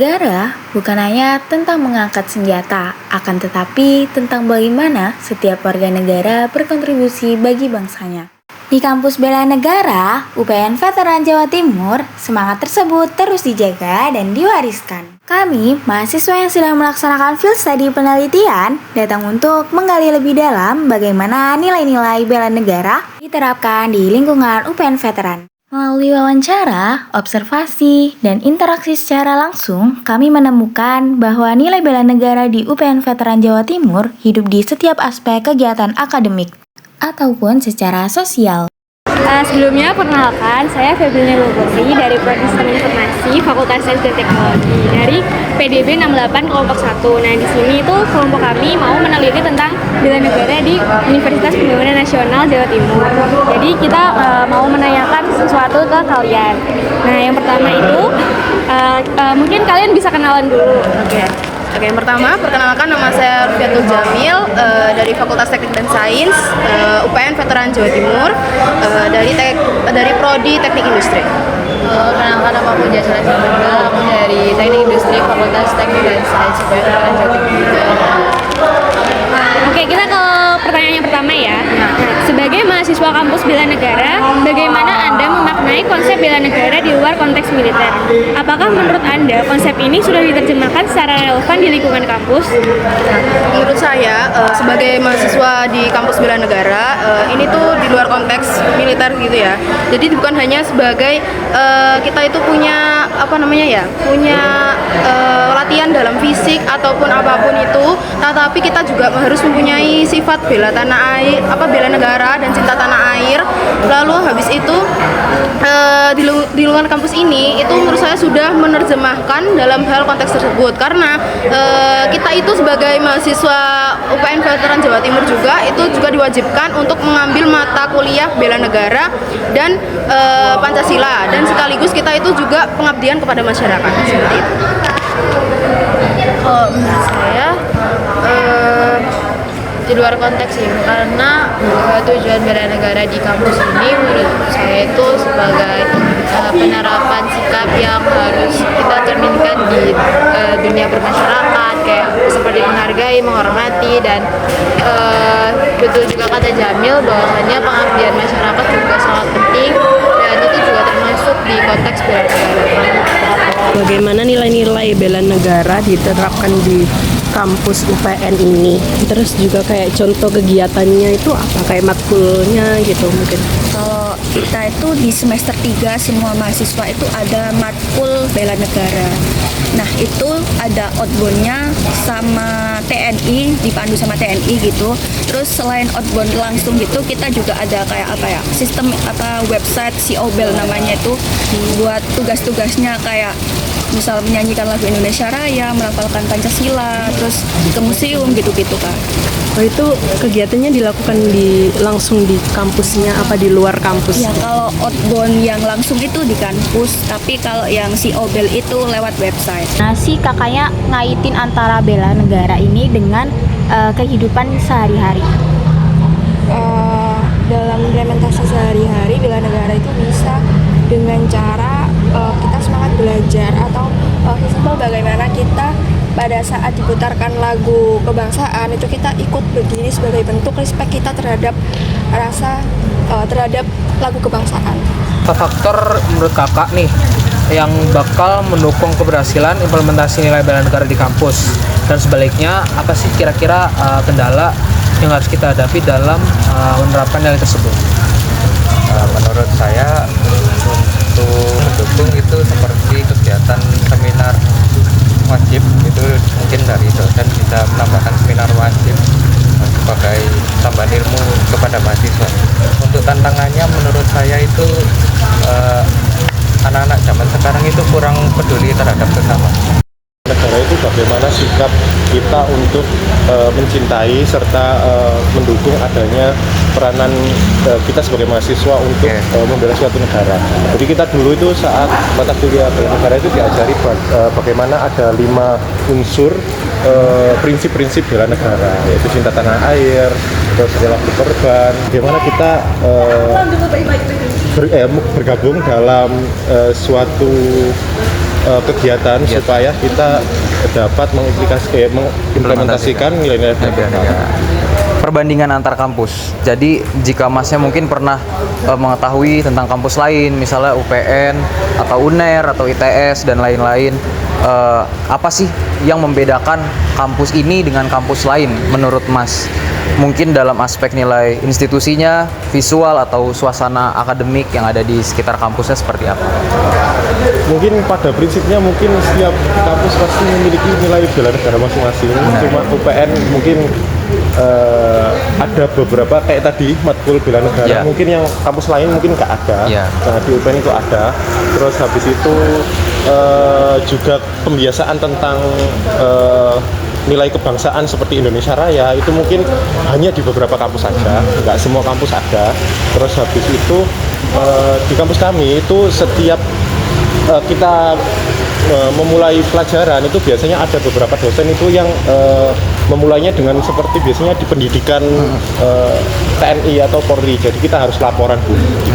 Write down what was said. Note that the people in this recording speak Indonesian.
negara bukan hanya tentang mengangkat senjata, akan tetapi tentang bagaimana setiap warga negara berkontribusi bagi bangsanya. Di kampus Bela Negara, UPN Veteran Jawa Timur, semangat tersebut terus dijaga dan diwariskan. Kami, mahasiswa yang sedang melaksanakan field study penelitian, datang untuk menggali lebih dalam bagaimana nilai-nilai bela negara diterapkan di lingkungan UPN Veteran. Melalui wawancara, observasi, dan interaksi secara langsung, kami menemukan bahwa nilai bela negara di UPN Veteran Jawa Timur hidup di setiap aspek kegiatan akademik ataupun secara sosial. Sebelumnya, perkenalkan, saya Febrina Luburi dari Prodi Sistem Informasi Fakultas Sains dan Teknologi dari PDB 68 kelompok 1. Nah, di sini itu kelompok kami mau meneliti tentang bela negara di Universitas Pembangunan Nasional Jawa Timur. Jadi kita mau menanyakan sesuatu ke kalian. Nah, yang pertama itu mungkin kalian bisa kenalan dulu. Oke, yang pertama, perkenalkan nama saya Rufiatul Jamil dari Fakultas Teknik dan Sains UPN Veteran Jawa Timur dari Prodi Teknik Industri. Perkenalkan nama aku Jasra Sabanda, aku dari Teknik Industri Fakultas Teknik dan Sains UPN Veteran Jawa Timur. Oke, kita ke pertanyaan yang pertama ya. Nah, sebagai mahasiswa kampus bela negara, bagaimana Anda memaknai konsep bela negara di luar konteks militer? Apakah menurut Anda konsep ini sudah diterjemahkan secara relevan di lingkungan kampus? Menurut saya, sebagai mahasiswa di kampus bela negara, ini tuh di luar konteks militer gitu ya. Jadi bukan hanya sebagai kita itu punya punya latihan dalam fisik ataupun apapun itu, tetapi kita juga harus mempunyai sifat bela tanah air, bela negara dan cinta tanah air. Lalu habis itu di luar kampus ini itu menurut saya sudah menerjemahkan dalam hal konteks tersebut, karena kita itu sebagai mahasiswa UPN Veteran Jawa Timur juga itu juga diwajibkan untuk mengambil mata kuliah bela negara dan Pancasila, dan sekaligus kita itu juga pengabdian kepada masyarakat seperti itu. Kalau menurut saya di luar konteks sih, karena tujuan bela negara di kampus ini menurut saya itu sebagai penerapan sikap yang harus kita cerminkan di dunia bermasyarakat, kayak seperti menghargai, menghormati, dan betul juga kata Jamil bahwasanya pengabdian masyarakat juga sangat penting, dan itu juga termasuk di konteks bela negara. Bagaimana nilai-nilai bela negara diterapkan di kampus UPN ini? Terus juga kayak contoh kegiatannya itu apa? Kayak matkulnya gitu mungkin. Kalau kita itu di semester 3 semua mahasiswa itu ada matkul bela negara. Nah, itu ada outbound-nya sama TNI, dipandu sama TNI gitu. Terus selain outbound langsung gitu, kita juga ada kayak sistem website COBEL namanya itu buat tugas-tugasnya, kayak misal menyanyikan lagu Indonesia Raya, melafalkan Pancasila, terus ke museum gitu-gitu kan. Oh, itu kegiatannya dilakukan langsung di kampusnya apa di luar kampus? Ya, kalau outbound yang langsung itu di kampus, tapi kalau yang COBEL itu lewat website. Nah, si kakaknya ngaitin antara bela negara ini dengan kehidupan sehari-hari. Dalam implementasi sehari-hari, bela negara itu bisa dengan cara kita semangat belajar, atau simpel bagaimana kita pada saat diputarkan lagu kebangsaan itu kita ikut berdiri sebagai bentuk respect kita terhadap terhadap lagu kebangsaan. Faktor menurut kakak nih yang bakal mendukung keberhasilan implementasi nilai bela negara di kampus, dan sebaliknya apa sih kira-kira kendala yang harus kita hadapi dalam menerapkan nilai tersebut? Menurut saya untuk mendukung itu seperti kegiatan seminar wajib, itu mungkin dari dosen bisa menambahkan seminar wajib sebagai tambahan ilmu kepada mahasiswa. Untuk tantangannya menurut saya itu anak-anak zaman sekarang itu kurang peduli terhadap sesama. Negara itu bagaimana sikap kita untuk mencintai serta mendukung adanya peranan kita sebagai mahasiswa untuk membela suatu negara. Jadi kita dulu itu saat mata kuliah bela negara itu diajari bagaimana ada 5 unsur prinsip-prinsip bela negara, yaitu cinta tanah air, terus rela berkorban, bagaimana kita bergabung dalam suatu kegiatan supaya kita dapat mengimplementasikan nilai-nilai negara. Perbandingan antar kampus. Jadi jika Masnya mungkin pernah mengetahui tentang kampus lain, misalnya UPN atau UNER atau ITS dan lain-lain, apa sih yang membedakan kampus ini dengan kampus lain menurut Mas? Mungkin dalam aspek nilai institusinya, visual atau suasana akademik yang ada di sekitar kampusnya seperti apa? Mungkin pada prinsipnya mungkin setiap kampus pasti memiliki nilai bela negara masing-masing. Cuma UPN mungkin ada beberapa kayak tadi matkul bela negara, mungkin yang kampus lain mungkin nggak ada. Nah, di UPN itu ada. Terus habis itu juga pembiasaan tentang nilai kebangsaan seperti Indonesia Raya itu mungkin hanya di beberapa kampus saja, nggak semua kampus ada. Terus habis itu di kampus kami itu setiap kita memulai pelajaran itu biasanya ada beberapa dosen itu yang memulainya dengan seperti biasanya di pendidikan TNI atau Polri, jadi kita harus laporan dulu. Gitu.